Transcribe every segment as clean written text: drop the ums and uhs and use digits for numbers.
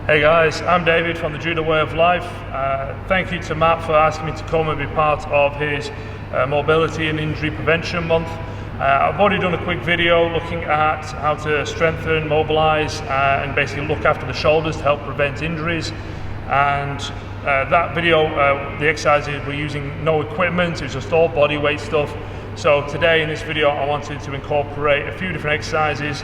Hey guys, I'm David from the Judo Way of Life. Thank you to Matt for asking me to come and be part of his Mobility and Injury Prevention Month. I've already done a quick video looking at how to strengthen, mobilize and basically look after the shoulders to help prevent injuries. And that video, the exercises we're using no equipment, it's just all body weight stuff. So today in this video I wanted to incorporate a few different exercises,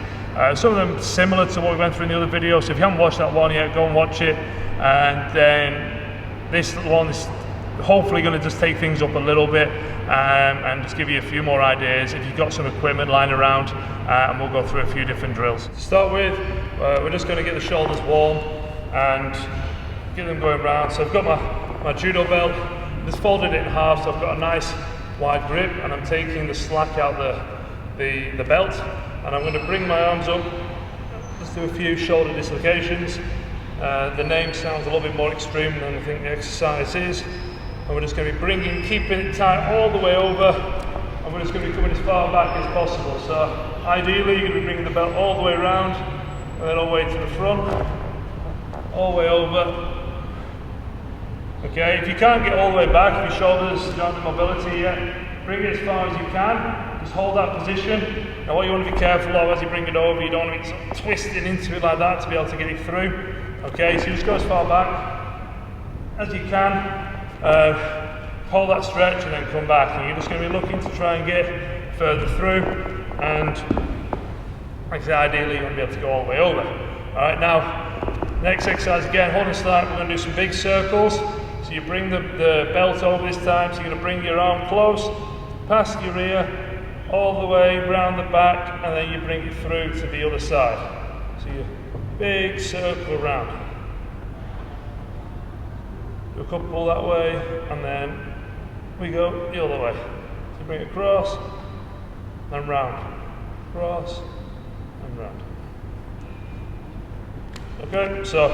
some of them similar to what we went through in the other video. So if you haven't watched that one yet, go and watch it. And then this one is hopefully going to just take things up a little bit and just give you a few more ideas if you've got some equipment lying around, and we'll go through a few different drills. To start with, we're just going to get the shoulders warm and get them going round. So I've got my Judo Belt, just folded it in half so I've got a nice wide grip, and I'm taking the slack out the belt, and I'm going to bring my arms up, just do a few shoulder dislocations. The name sounds a little bit more extreme than I think the exercise is, and we're just going to be keeping it tight all the way over, and we're just going to be coming as far back as possible. So ideally you're going to be bringing the belt all the way around and then all the way to the front, all the way over. Okay, if you can't get all the way back, if your shoulders don't have the mobility yet, bring it as far as you can. Just hold that position. Now what you want to be careful of as you bring it over, you don't want to be sort of twisting into it like that to be able to get it through. Okay, so you just go as far back as you can. Hold that stretch and then come back. And you're just going to be looking to try and get further through. And like I said, ideally you want to be able to go all the way over. Alright, now next exercise again, holding slack, we're going to do some big circles. So you bring the belt over this time, so you're going to bring your arm close, past your ear, all the way round the back, and then you bring it through to the other side. So you big circle round. Do a couple that way, and then we go the other way. So you bring it across, and round, across, and round. Okay, so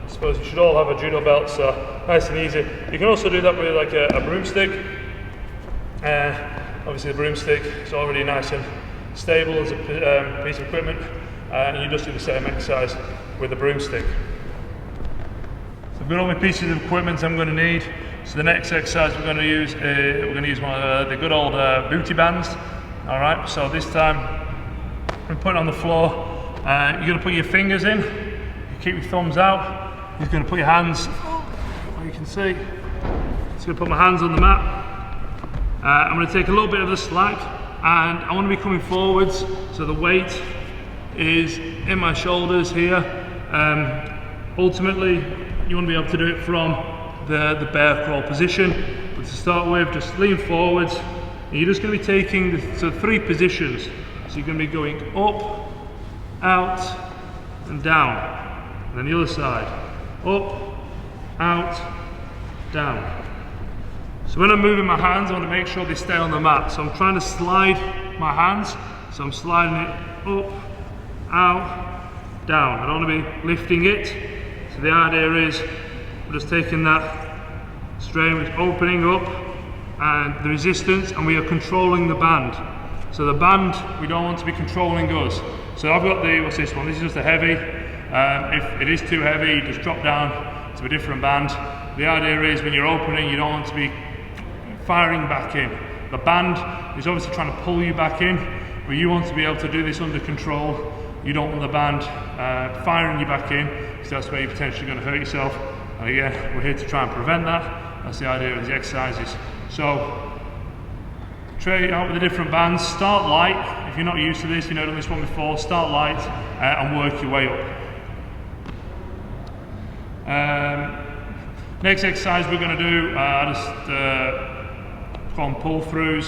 I suppose you should all have a Judo Belt, so nice and easy. You can also do that with like a broomstick. Obviously the broomstick is already nice and stable as a piece of equipment, and you just do the same exercise with the broomstick. So I've got all my pieces of equipment I'm going to need. So the next exercise we're going to use one of the good old booty bands. All right, so this time we put it on the floor. You're going to put your fingers in. You keep your thumbs out. You're going to put your hands, you can see, just going to put my hands on the mat. I'm going to take a little bit of the slack, and I want to be coming forwards so the weight is in my shoulders here. Ultimately, you want to be able to do it from the bear crawl position, but to start with, just lean forwards, and you're just going to be taking three positions. So you're going to be going up, out, and down, and then the other side. Up, out, down. So when I'm moving my hands, I want to make sure they stay on the mat. So I'm trying to slide my hands. So I'm sliding it up, out, down. I don't want to be lifting it. So the idea is we're just taking that strain, which is opening up, and the resistance, and we are controlling the band. So the band, we don't want to be controlling us. So I've got what's this one? This is just a heavy. If it is too heavy, you just drop down to a different band. The idea is when you're opening, you don't want to be firing back in. The band is obviously trying to pull you back in, but you want to be able to do this under control. You don't want the band firing you back in, because that's where you're potentially going to hurt yourself. And again, we're here to try and prevent that. That's the idea of the exercises. So try it out with the different bands. Start light. If you're not used to this, you've never done this one before, start light and work your way up. Next exercise we're going to do, call them pull throughs.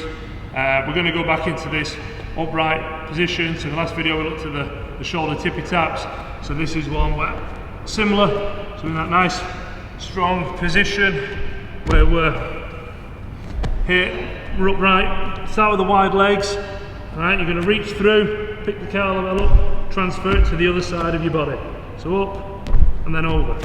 We're going to go back into this upright position. So in the last video we looked at the shoulder tippy taps. So this is one where similar, so in that nice strong position where we're upright. Start with the wide legs. All right, you're going to reach through, pick the kettlebell up, transfer it to the other side of your body. So up and then over.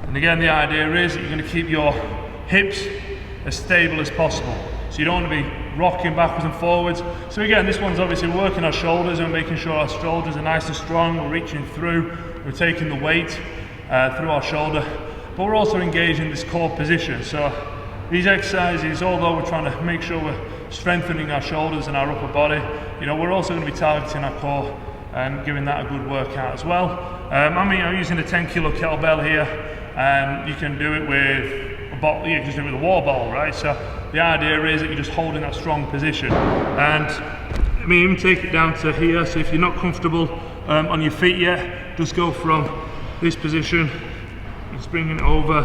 And again, the idea is that you're going to keep your hips as stable as possible. So you don't want to be rocking backwards and forwards. So again, this one's obviously working our shoulders and making sure our shoulders are nice and strong. We're reaching through, we're taking the weight through our shoulder, but we're also engaging this core position. So these exercises, although we're trying to make sure we're strengthening our shoulders and our upper body, you know, we're also going to be targeting our core and giving that a good workout as well. I'm using a 10 kilo kettlebell here. You can do it with a bottle, you can just do it with a water bottle, right? So the idea is that you're just holding that strong position. And I mean, even take it down to here. So if you're not comfortable on your feet yet, just go from this position, just bringing it over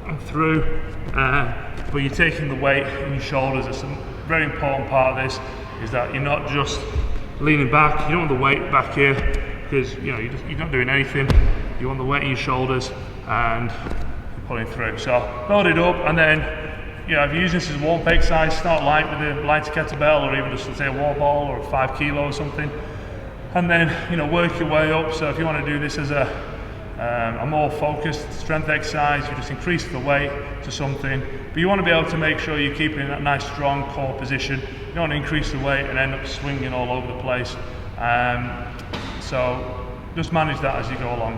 and through. But you're taking the weight in your shoulders. It's a very important part of this, is that you're not just leaning back. You don't want the weight back here, because you know you're not doing anything. You want the weight in your shoulders and you're pulling through. So load it up, and then if you're using this as a warm-up exercise, start light with a lighter kettlebell, or even just say a water ball or a 5 kilo or something, and then work your way up. So if you want to do this as a more focused strength exercise, you just increase the weight to something, but you want to be able to make sure you're keeping that nice strong core position. You don't want to increase the weight and end up swinging all over the place. So just manage that as you go along.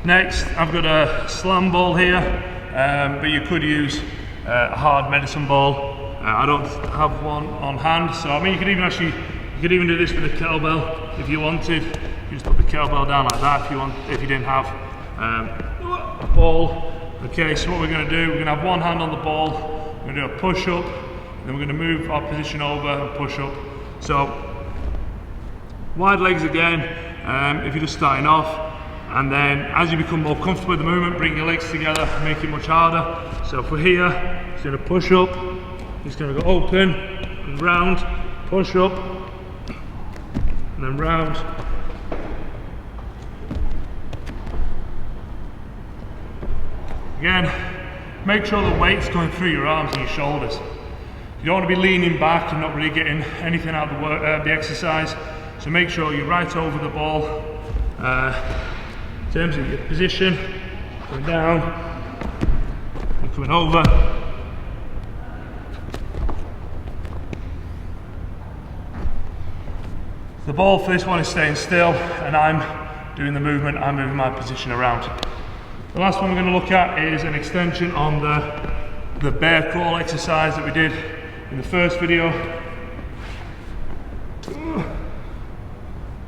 Next, I've got a slam ball here, but you could use a hard medicine ball. I don't have one on hand, so I mean you could even do this with a kettlebell if you wanted. You just put the kettlebell down like that if you didn't have a ball. Okay, so what we're going to do, we're going to have one hand on the ball, we're going to do a push up, then we're going to move our position over and push up. So wide legs again, if you're just starting off, and then as you become more comfortable with the movement, bring your legs together, make it much harder. So if we're here, it's going to push up, it's going to go open and round, push up, and then round. Again, make sure the weight's going through your arms and your shoulders. You don't want to be leaning back and not really getting anything out of the exercise. So make sure you're right over the ball. In terms of your position, going down, and coming over. The ball for this one is staying still, and I'm doing the movement, I'm moving my position around. The last one we're going to look at is an extension on the bear crawl exercise that we did in the first video.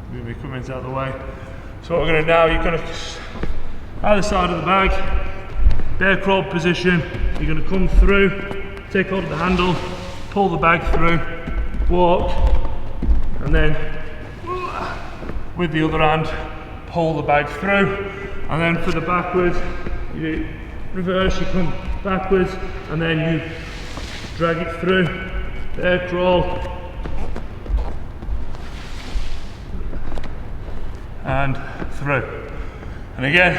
Move my equipment out of the way. So what we're going to do now, you're going to either side of the bag, bear crawl position, you're going to come through, take hold of the handle, pull the bag through, walk, and then with the other hand, pull the bag through. And then for the backwards, you reverse, you come backwards, and then you drag it through, bear crawl, and through. And again,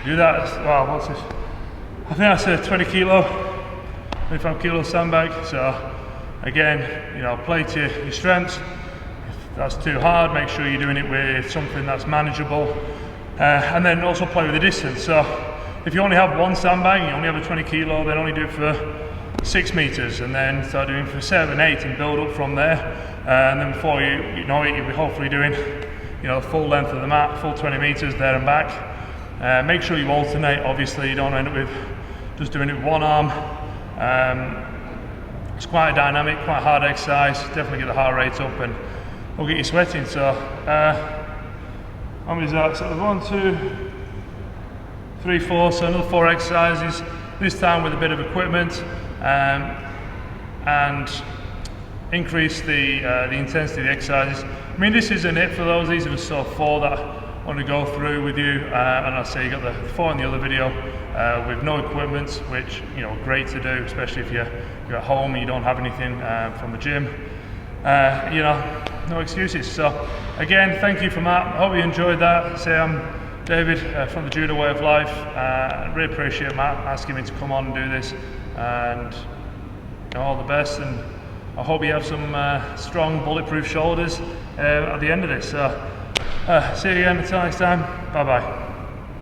do that, wow, what's this? I think that's a 20 kilo, 25 kilo sandbag. So again, play to your strengths. If that's too hard, make sure you're doing it with something that's manageable. And then also play with the distance. So if you only have one sandbag, you only have a 20 kilo, then only do it for 6 meters, and then start doing for 7, 8, and build up from there. And then before you know it, you'll be hopefully doing the full length of the mat, full 20 meters there and back. Make sure you alternate. Obviously, you don't end up with just doing it with one arm. It's quite a dynamic, quite hard exercise. Definitely get the heart rate up and will get you sweating. So how many is that? So 1, 2, 3, 4. So another 4 exercises. This time with a bit of equipment, and increase the intensity of the exercises. I mean, this isn't it for those. These are just sort of 4 that I want to go through with you. And I'll say you got the 4 in the other video with no equipment, which great to do, especially if you're at home and you don't have anything from the gym. No excuses. So again, thank you for Matt. I hope you enjoyed that. Say I'm David from the Judo Way of Life. I really appreciate Matt asking me to come on and do this, and all the best, and I hope you have some strong bulletproof shoulders at the end of this. So see you again until next time. Bye bye.